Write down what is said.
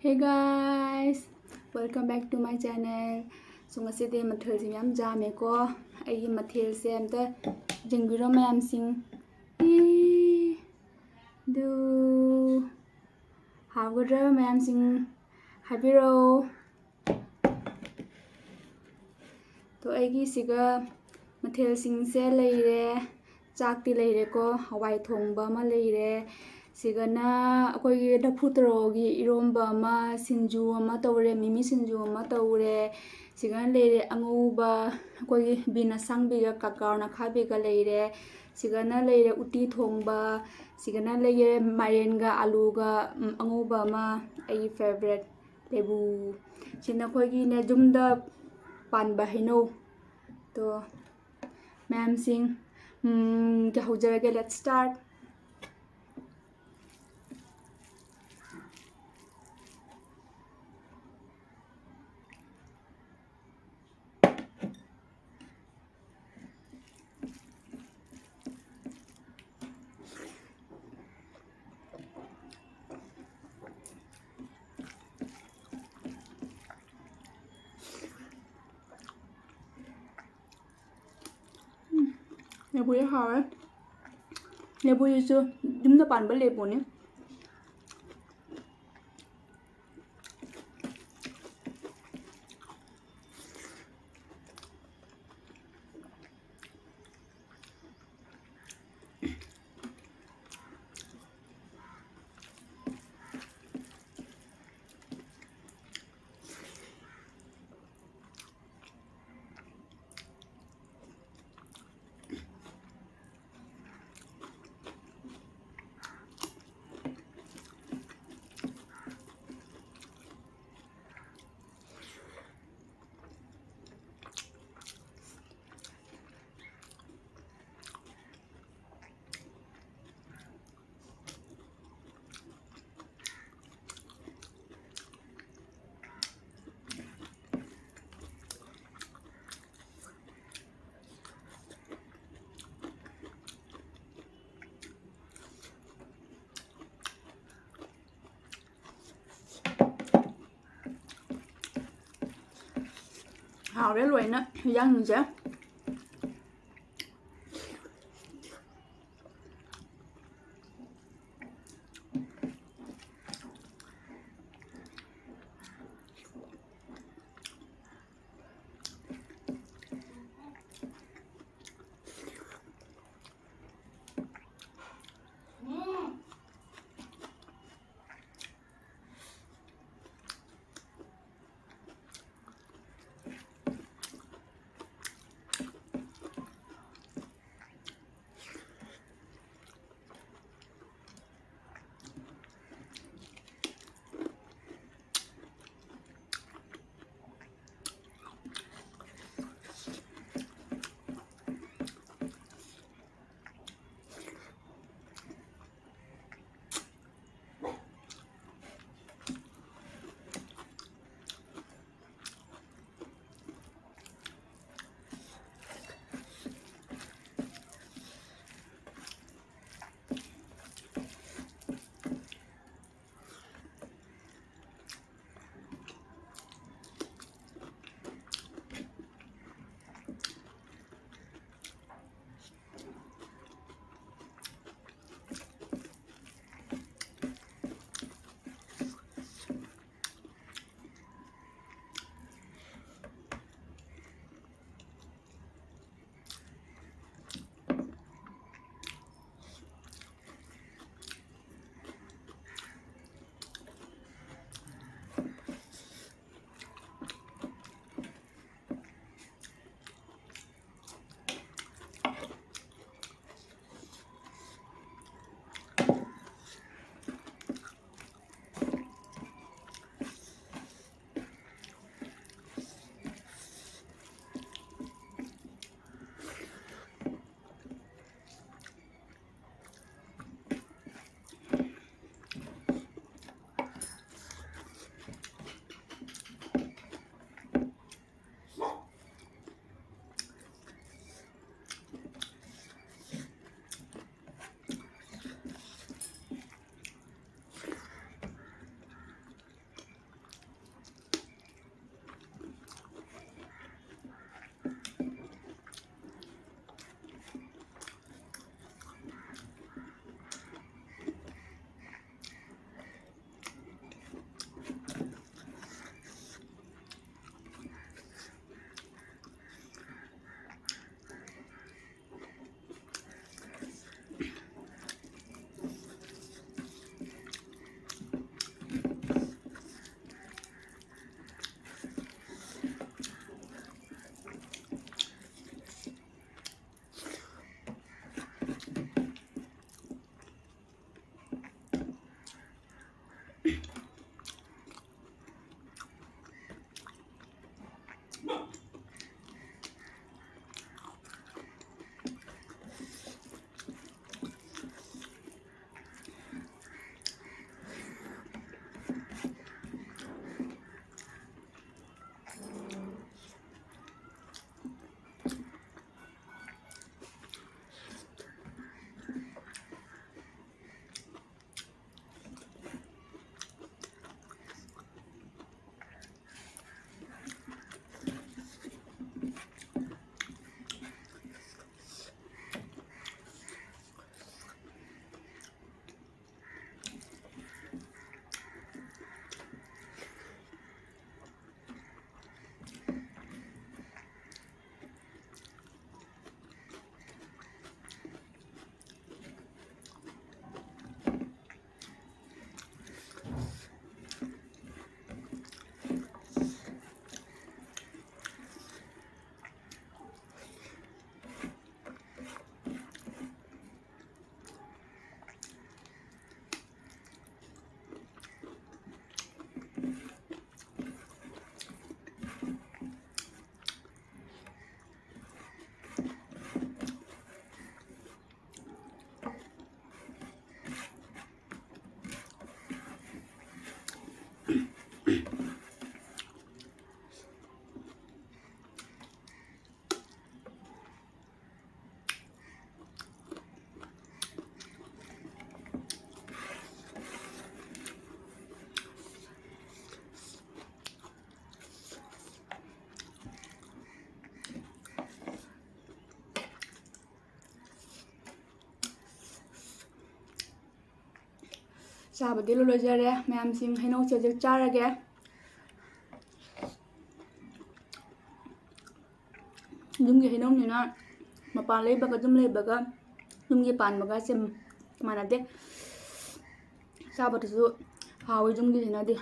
Hey guys, welcome back to my channel. So ngasidi mathel sing yam jame ko ai mathel se amta jingiro mayam sing do hawgadra mayam sing habiro to aigi siga mathel sing se leire chakti leire ko hawai thongba ma leire sigana akogi daphutrogi iromba ma sinju ama tawre mimi sinju ama tawre sigana leire anguba akogi bina sangbiga kakarna khabiga leire sigana leire uti thongba sigana leire marenga aluga anguba ma ai favorite lebu sina akogi ne jumda panba hino to ma'am sing ke hojrage let's start. Lebu ya hawa lebu itu jumda pan ba lebu ni hào đấy luôn á dân chứ ꯆꯥꯕꯗꯤ ꯂꯣꯏꯖꯔꯦ ꯃꯌꯥꯝꯁꯤꯡ ꯍꯩꯅꯧꯁꯦ ꯍꯧꯖꯤꯛ ꯆꯥꯔꯒꯦ ꯌꯨꯝꯒꯤ ꯍꯩꯅꯧꯅꯤꯅ ꯃꯄꯥꯟ ꯂꯩꯕꯒ ꯑꯗꯨꯝ ꯂꯩꯕꯒ ꯌꯨꯝꯒꯤ ꯄꯥꯟꯕꯒꯁꯦ ꯃꯥꯟꯅꯗꯦ ꯆꯥꯕꯗꯁꯨ ꯍꯥꯎꯋꯤ ꯌꯨꯝꯒꯤꯁꯤꯅꯗꯤ